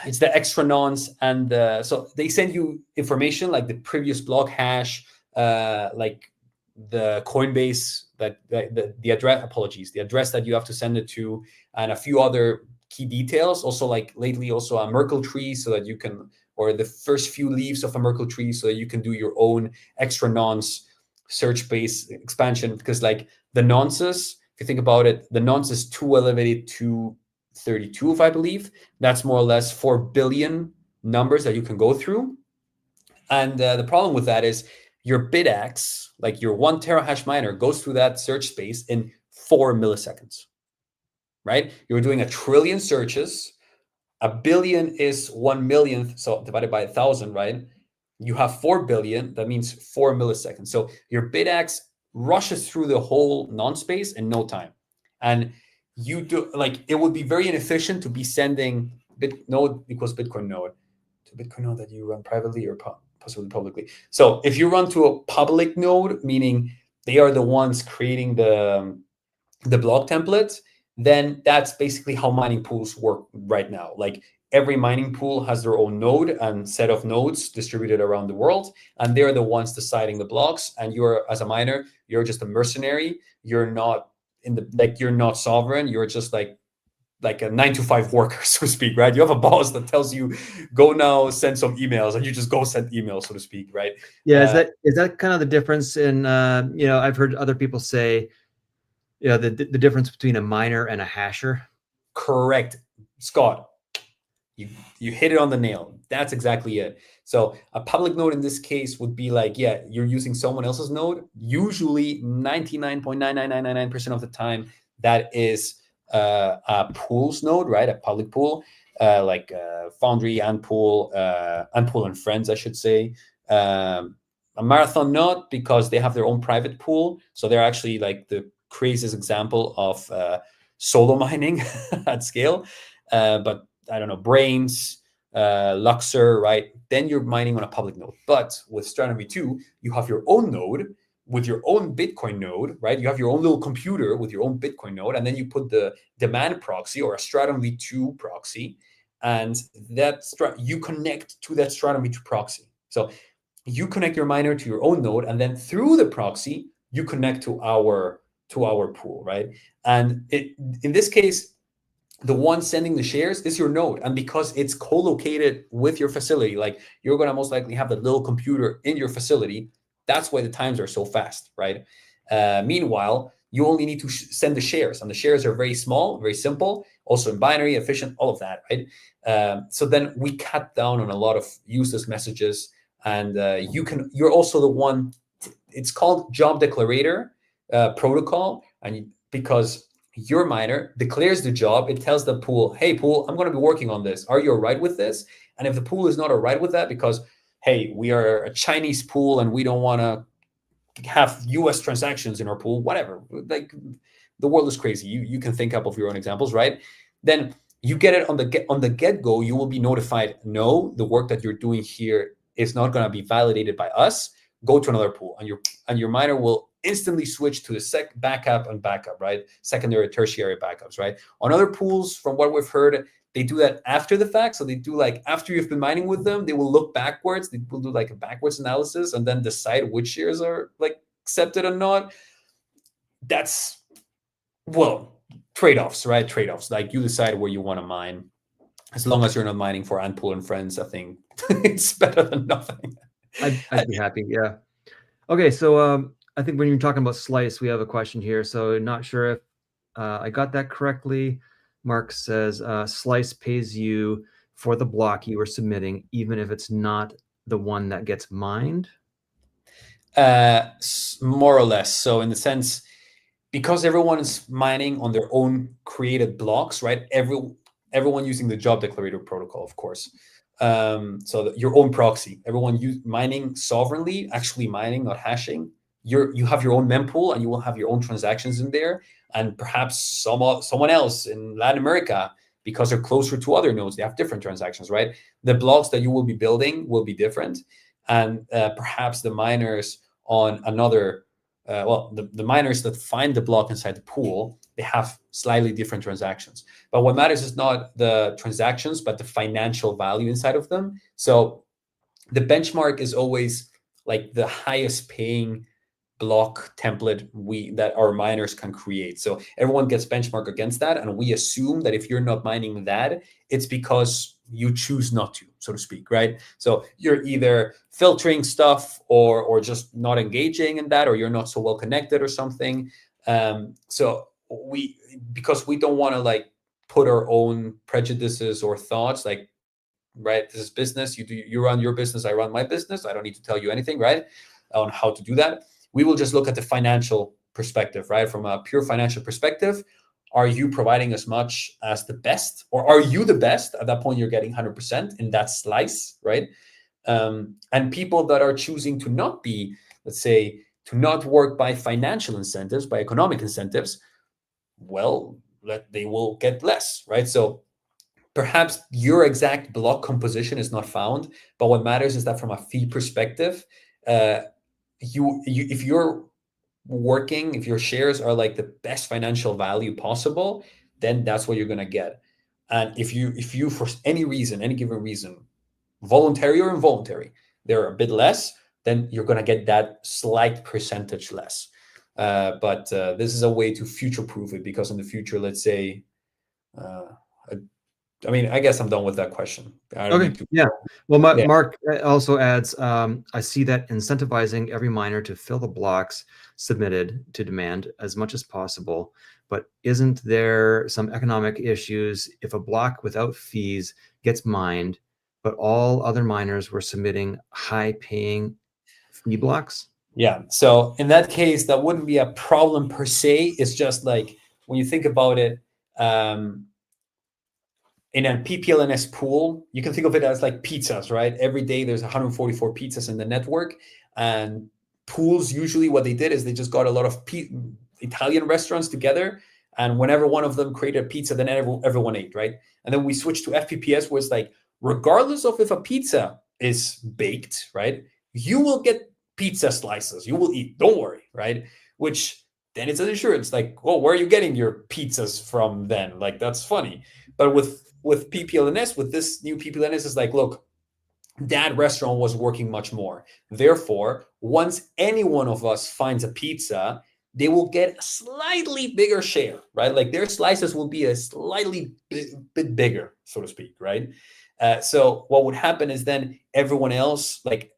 extra nonce and so they send you information like the previous block hash, like the Coinbase the address. Apologies, the address that you have to send it to, and a few other key details. Also, like lately, also a Merkle tree so that you can, or the first few leaves of a Merkle tree so that you can do your own extra nonce search base expansion. Because like the nonces, if you think about it, the nonce is 2 elevated to 32, if I believe. That's more or less 4 billion numbers that you can go through. And the problem with that is your bidax, like your 1 terahash miner, goes through that search space in 4 milliseconds, right? You're doing 1 trillion searches. 1 billion is 1 millionth, so divided by 1,000, right? You have 4 billion, that means 4 milliseconds. So your bidax rushes through the whole non-space in no time. And you do, like, it would be very inefficient to be sending node equals Bitcoin node to Bitcoin node that you run privately or possibly publicly. So if you run to a public node, meaning they are the ones creating the block templates, then that's basically how mining pools work right now. Like every mining pool has their own node and set of nodes distributed around the world, and they're the ones deciding the blocks. And you're, as a miner, you're just a mercenary. You're not you're not sovereign. You're just like a 9-to-5 worker, so to speak, right? You have a boss that tells you, go now, send some emails, and you just go send emails, so to speak, right? Yeah, is that kind of the difference in, I've heard other people say, the difference between a miner and a hasher? Correct, Scott. You hit it on the nail. That's exactly it. So a public node in this case would be like, yeah, you're using someone else's node. Usually 99.99999% of the time, that is a pools node, right? A public pool, like Foundry, Antpool, Antpool and Friends, I should say. A Marathon node, because they have their own private pool. So they're actually like the craziest example of solo mining at scale. But I don't know, Brains, Luxor, right? Then you're mining on a public node. But with Stratum V2, you have your own node with your own Bitcoin node, right? You have your own little computer with your own Bitcoin node, and then you put the demand proxy or a Stratum V2 proxy, and you connect to that Stratum V2 proxy. So you connect your miner to your own node, and then through the proxy, you connect to our pool, right? And in this case, the one sending the shares is your node. And because it's co-located with your facility, like you're going to most likely have the little computer in your facility, that's why the times are so fast, right? Meanwhile, you only need to send the shares, and the shares are very small, very simple, also in binary, efficient, all of that, right? So then we cut down on a lot of useless messages, and you're also the one, it's called job declarator protocol, and because your miner declares the job, it tells the pool, hey pool, I'm going to be working on this. Are you all right with this? And if the pool is not all right with that, because, hey, we are a Chinese pool and we don't want to have US transactions in our pool, whatever, like the world is crazy. You can think up of your own examples, right? Then you get it on the get-go, you will be notified, no, the work that you're doing here is not going to be validated by us. Go to another pool, and your miner will instantly switch to the backup, right? Secondary, tertiary backups, right? On other pools, from what we've heard, they do that after the fact. So they do like after you've been mining with them, they will look backwards. They will do like a backwards analysis and then decide which shares are like accepted or not. That's, well, trade-offs, right? Trade-offs. Like you decide where you want to mine. As long as you're not mining for Antpool and Friends, I think it's better than nothing. I'd be happy, yeah. Okay, so I think when you're talking about Slice, we have a question here. So not sure if I got that correctly. Mark says Slice pays you for the block you are submitting, even if it's not the one that gets mined? More or less. So in the sense, because everyone's mining on their own created blocks, right? Everyone using the job declarator protocol, of course. So your own proxy, everyone mining sovereignly, actually mining, not hashing. You have your own mempool, and you will have your own transactions in there, and perhaps someone else in Latin America, because they're closer to other nodes, they have different transactions, right? The blocks that you will be building will be different, and perhaps the miners on another, the miners that find the block inside the pool, they have slightly different transactions. But what matters is not the transactions, but the financial value inside of them. So the benchmark is always like the highest paying block template that our miners can create. So everyone gets benchmark against that, and we assume that if you're not mining that, it's because you choose not to, so to speak, right? So you're either filtering stuff or just not engaging in that, or you're not so well connected or something. So because we don't want to like put our own prejudices or thoughts, like, right, this is business, you run your business, I run my business, I don't need to tell you anything, right, on how to do that. We will just look at the financial perspective, right? From a pure financial perspective, are you providing as much as the best, or are you the best? At that point, you're getting 100% in that slice, right? And people that are choosing to not be, let's say, to not work by financial incentives, by economic incentives, well, they will get less, right? So perhaps your exact block composition is not found, but what matters is that from a fee perspective, if you're working, if your shares are like the best financial value possible, then that's what you're going to get. And if you for any given reason, voluntary or involuntary, they're a bit less, then you're going to get that slight percentage less. But this is a way to future proof it, because in the future, let's say, I mean, I guess I'm done with that question. Okay. Yeah. Well, Mark also adds, I see that incentivizing every miner to fill the blocks submitted to demand as much as possible, but isn't there some economic issues if a block without fees gets mined, but all other miners were submitting high-paying fee blocks? Yeah. So in that case, that wouldn't be a problem per se. It's just like when you think about it, in a PPLNS pool, you can think of it as like pizzas, right? Every day there's 144 pizzas in the network, and pools, usually what they did is they just got a lot of Italian restaurants together, and whenever one of them created a pizza, then everyone ate, right? And then we switched to FPPS, where it's like, regardless of if a pizza is baked, right, you will get pizza slices, you will eat, don't worry, right? Which then it's an insurance, like, oh, where are you getting your pizzas from then? Like, that's funny. But with PPLNS, with this new PPLNS, is like, look, that restaurant was working much more. Therefore, once any one of us finds a pizza, they will get a slightly bigger share, right? Like their slices will be a slightly bit bigger, so to speak, right? So what would happen is then everyone else, like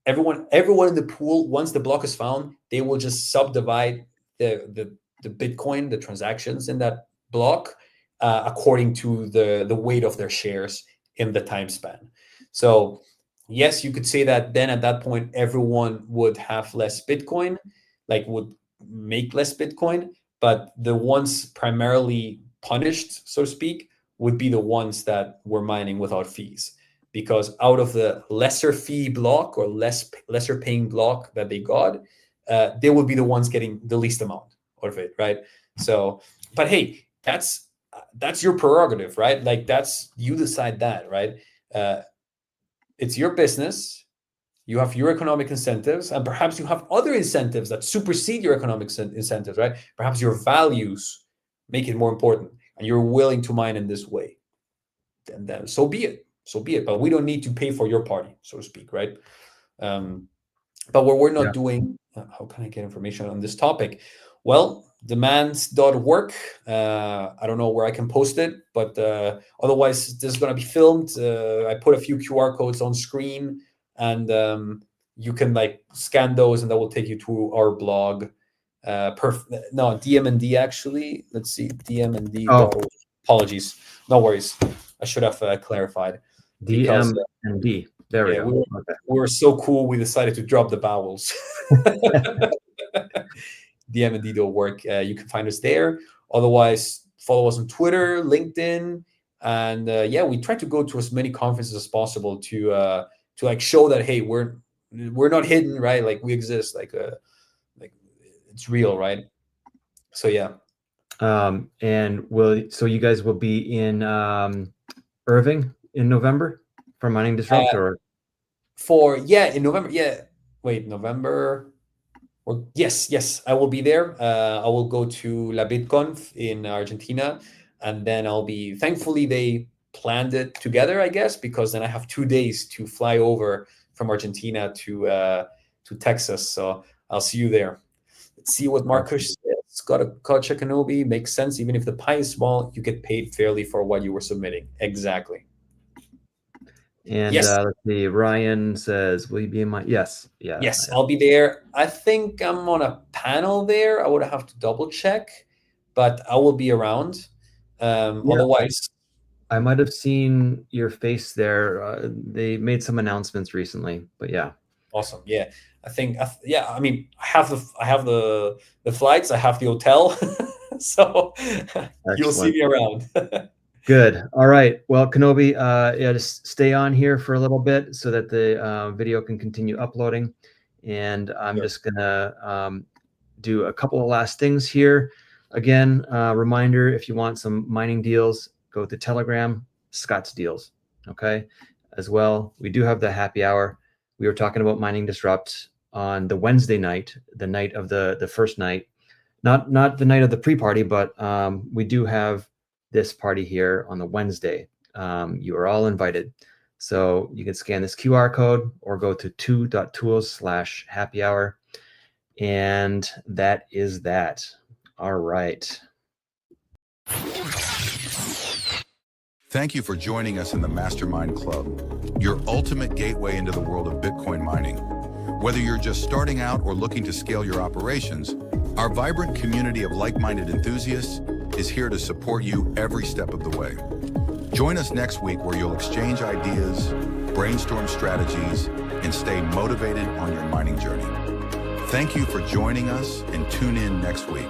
everyone in the pool, once the block is found, they will just subdivide the Bitcoin, the transactions in that block, according to the weight of their shares in the time span. So yes, you could say that then at that point, everyone would have less Bitcoin, like would make less Bitcoin, but the ones primarily punished, so to speak, would be the ones that were mining without fees. Because out of the lesser fee block or lesser paying block that they got, they would be the ones getting the least amount of it, right? So, but hey, that's your prerogative, right? Like you decide that, right? It's your business. You have your economic incentives, and perhaps you have other incentives that supersede your economic incentives, right? Perhaps your values make it more important, and you're willing to mine in this way. Then so be it. So be it. But we don't need to pay for your party, so to speak, right? But what we're not doing, how can I get information on this topic? Well, demands.work. I don't know where I can post it, but otherwise this is going to be filmed. I put a few QR codes on screen, and you can like scan those, and that will take you to our blog. DMND actually. Let's see, DMND. Oh. Apologies. No worries. I should have clarified. DMND. There we go. We were so cool, we decided to drop the vowels. DMND.work. You can find us there. Otherwise, follow us on Twitter, LinkedIn, and yeah, we try to go to as many conferences as possible to like show that, hey, we're not hidden, right? Like we exist, like it's real, right? So yeah. And so you guys will be in Irving in November for Mining Disrupt, or in November. Yeah, wait, November. Or yes, I will be there. I will go to La BitConf in Argentina, and then I'll be. Thankfully, they planned it together, I guess, because then I have 2 days to fly over from Argentina to Texas. So I'll see you there. Let's see what Marcus says. Got a Kocha Kenobi. Makes sense. Even if the pie is small, you get paid fairly for what you were submitting. Exactly. and Yes. let's see. Ryan says, "Will you be in my?" Yes, yeah. Yes, I'll be there. I think I'm on a panel there. I would have to double check, but I will be around. Otherwise, I might have seen your face there. They made some announcements recently, but yeah. awesome. Yeah, I think. Yeah, I mean, I have the flights. I have the hotel, so you'll see me around. Good. All right. Well, Kenobi, yeah, just stay on here for a little bit so that the video can continue uploading. And I'm just gonna do a couple of last things here. Again, reminder: if you want some mining deals, go to Telegram, Scott's Deals. Okay. As well, we do have the happy hour. We were talking about Mining Disrupt on the Wednesday night, the night of the first night, not the night of the pre-party, but we do have this party here on the Wednesday. You are all invited. So you can scan this QR code or go to 2.tools/happy hour. And that is that. All right. Thank you for joining us in the MasterMINED Club, your ultimate gateway into the world of Bitcoin mining. Whether you're just starting out or looking to scale your operations, our vibrant community of like-minded enthusiasts is here to support you every step of the way. Join us next week where you'll exchange ideas, brainstorm strategies, and stay motivated on your mining journey. Thank you for joining us, and tune in next week.